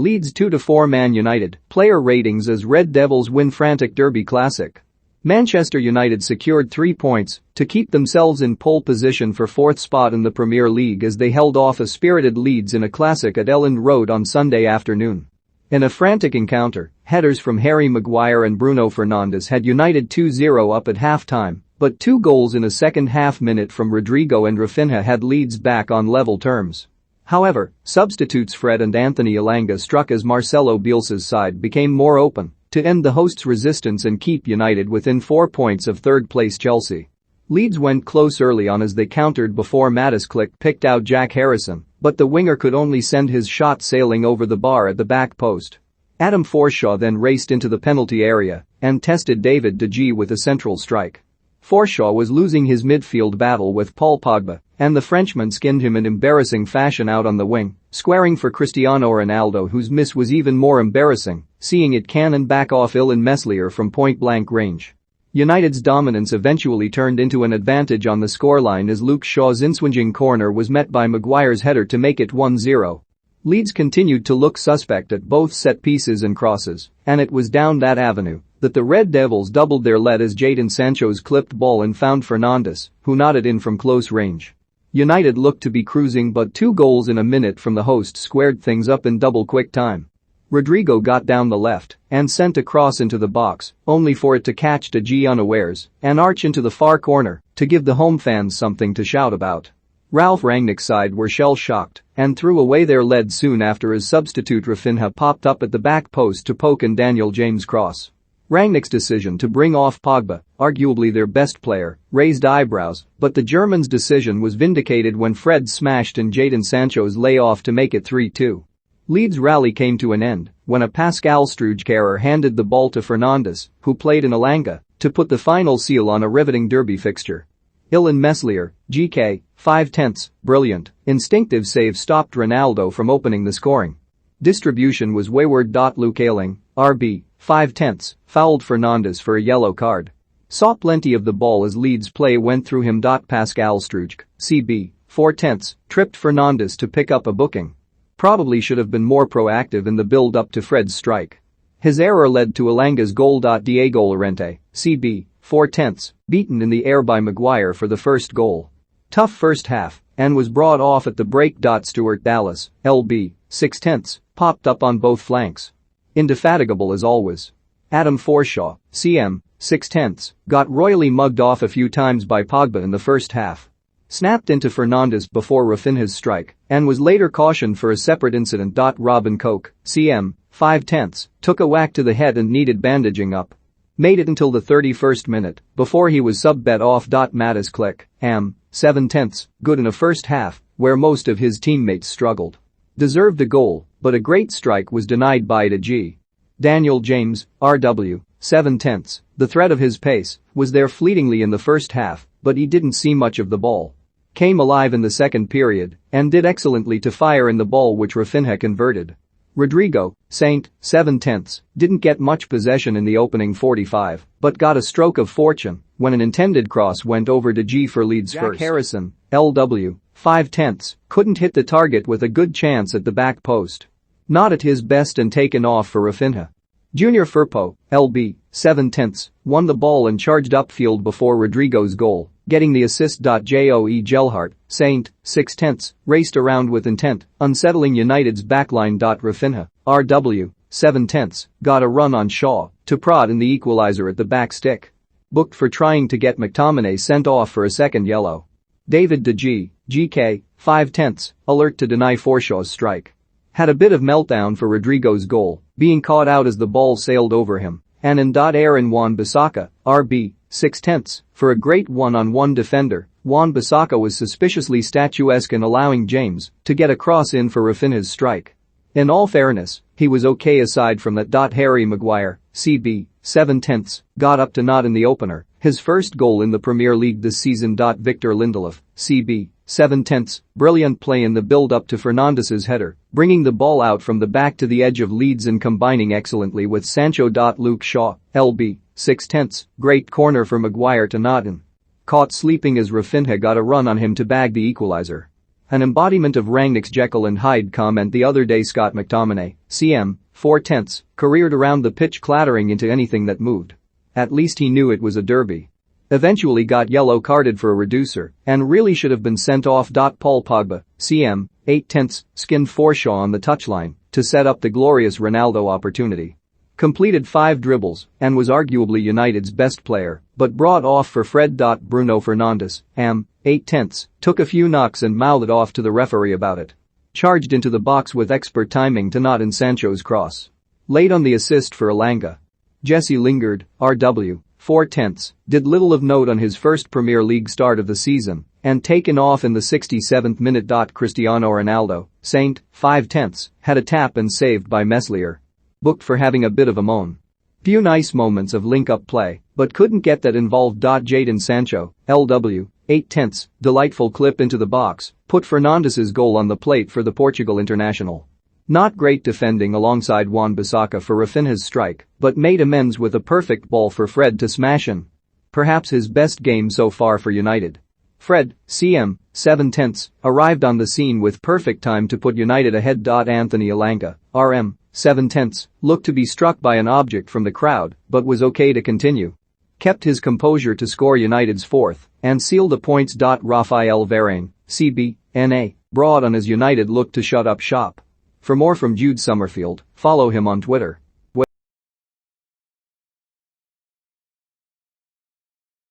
Leeds 2-4 Man United, player ratings as Red Devils win frantic derby classic. Manchester United secured 3 points to keep themselves in pole position for fourth spot in the Premier League as they held off a spirited Leeds in a classic at Elland Road on Sunday afternoon. In a frantic encounter, headers from Harry Maguire and Bruno Fernandes had United 2-0 up at half-time, but 2 goals in a second-half minute from Rodrigo and Rafinha had Leeds back on level terms. However, substitutes Fred and Anthony Elanga struck as Marcelo Bielsa's side became more open to end the hosts' resistance and keep United within 4 points of third-place Chelsea. Leeds went close early on as they countered before Mattis picked out Jack Harrison, but the winger could only send his shot sailing over the bar at the back post. Adam Forshaw then raced into the penalty area and tested David De Gea with a central strike. Forshaw was losing his midfield battle with Paul Pogba, and the Frenchman skinned him in embarrassing fashion out on the wing, squaring for Cristiano Ronaldo, whose miss was even more embarrassing, seeing it cannon back off Illan Meslier from point-blank range. United's dominance eventually turned into an advantage on the scoreline as Luke Shaw's inswinging corner was met by Maguire's header to make it 1-0. Leeds continued to look suspect at both set pieces and crosses, and it was down that avenue that the Red Devils doubled their lead as Jadon Sancho's clipped ball and found Fernandes, who nodded in from close range. United looked to be cruising, but 2 goals in a minute from the host squared things up in double quick time. Rodrigo got down the left and sent a cross into the box, only for it to catch De Gea unawares and arch into the far corner to give the home fans something to shout about. Ralf Rangnick's side were shell-shocked and threw away their lead soon after his substitute Rafinha popped up at the back post to poke in Daniel James' cross. Rangnick's decision to bring off Pogba, arguably their best player, raised eyebrows, but the German's decision was vindicated when Fred smashed in Jadon Sancho's layoff to make it 3-2. Leeds' rally came to an end when a Pascal Struijk error handed the ball to Fernandes, who played in Elanga, to put the final seal on a riveting derby fixture. Illan Meslier, GK, 5/10, brilliant, instinctive save stopped Ronaldo from opening the scoring. Distribution was wayward. Luke Ayling, RB, 5/10, fouled Fernandes for a yellow card. Saw plenty of the ball as Leeds' play went through him. Pascal Struijk, CB, 4/10, tripped Fernandes to pick up a booking. Probably should have been more proactive in the build-up to Fred's strike. His error led to Elanga's goal. Diego Llorente, CB, 4/10, beaten in the air by Maguire for the first goal. Tough first half and was brought off at the break. Stuart Dallas, LB, 6/10, popped up on both flanks. Indefatigable as always. Adam Forshaw, CM, 6/10, got royally mugged off a few times by Pogba in the first half. Snapped into Fernandes before Rafinha's strike and was later cautioned for a separate incident. Robin Koch, CM, 5/10, took a whack to the head and needed bandaging up. Made it until the 31st minute before he was sub-bet off. Mattis AM, 7/10, good in a first half where most of his teammates struggled. Deserved the goal, but a great strike was denied by De Gea. Daniel James, RW, 7/10, the threat of his pace was there fleetingly in the first half, but he didn't see much of the ball. Came alive in the second period and did excellently to fire in the ball which Rafinha converted. Rodrigo, Saint, 7/10, didn't get much possession in the opening 45, but got a stroke of fortune when an intended cross went over De Gea for Leeds' first. Jack Harrison, LW, 5/10, couldn't hit the target with a good chance at the back post. Not at his best and taken off for Rafinha. Junior Firpo, LB, 7/10, won the ball and charged upfield before Rodrigo's goal, getting the assist. Joe Gelhardt, Saint, 6/10, raced around with intent, unsettling United's backline. Rafinha, RW, 7/10, got a run on Shaw to prod in the equalizer at the back stick. Booked for trying to get McTominay sent off for a second yellow. David De Gea, GK, 5/10, alert to deny Forshaw's strike. Had a bit of meltdown for Rodrigo's goal, being caught out as the ball sailed over him, and in. Aaron Wan-Bissaka, RB, 6/10, for a great one-on-one defender. Wan-Bissaka was suspiciously statuesque in allowing James to get a cross in for Rafinha's strike. In all fairness, he was okay aside from that. Harry Maguire, CB, 7/10, got up to nod in the opener, his first goal in the Premier League this season. Victor Lindelof, CB, 7/10, brilliant play in the build-up to Fernandes's header, bringing the ball out from the back to the edge of Leeds and combining excellently with Sancho. Luke Shaw, LB, 6/10, great corner for Maguire to nod in. Caught sleeping as Rafinha got a run on him to bag the equalizer. An embodiment of Rangnick's Jekyll and Hyde comment the other day. Scott McTominay, CM, 4/10, careered around the pitch clattering into anything that moved. At least he knew it was a derby. Eventually got yellow carded for a reducer and really should have been sent off. Paul Pogba, CM, 8/10, skinned Forshaw on the touchline to set up the glorious Ronaldo opportunity. Completed 5 dribbles and was arguably United's best player, but brought off for Fred. Bruno Fernandes, 8/10, took a few knocks and mouthed off to the referee about it. Charged into the box with expert timing to knot in Sancho's cross. Late on the assist for Elanga. Jesse Lingard, RW, 4/10, did little of note on his first Premier League start of the season and taken off in the 67th minute. Cristiano Ronaldo, Saint, 5/10, had a tap and saved by Meslier. Booked for having a bit of a moan. Few nice moments of link-up play, but couldn't get that involved. Jadon Sancho, LW, 8/10, delightful clip into the box, put Fernandes's goal on the plate for the Portugal international. Not great defending alongside Wan-Bissaka for Rafinha's strike, but made amends with a perfect ball for Fred to smash in. Perhaps his best game so far for United. Fred, CM, 7/10, arrived on the scene with perfect time to put United ahead. Anthony Elanga, RM, 7/10, looked to be struck by an object from the crowd but was okay to continue. Kept his composure to score United's 4th and seal the points. Raphael Varane, CB, NA, broad on as United looked to shut up shop. For more from Jude Summerfield, follow him on Twitter.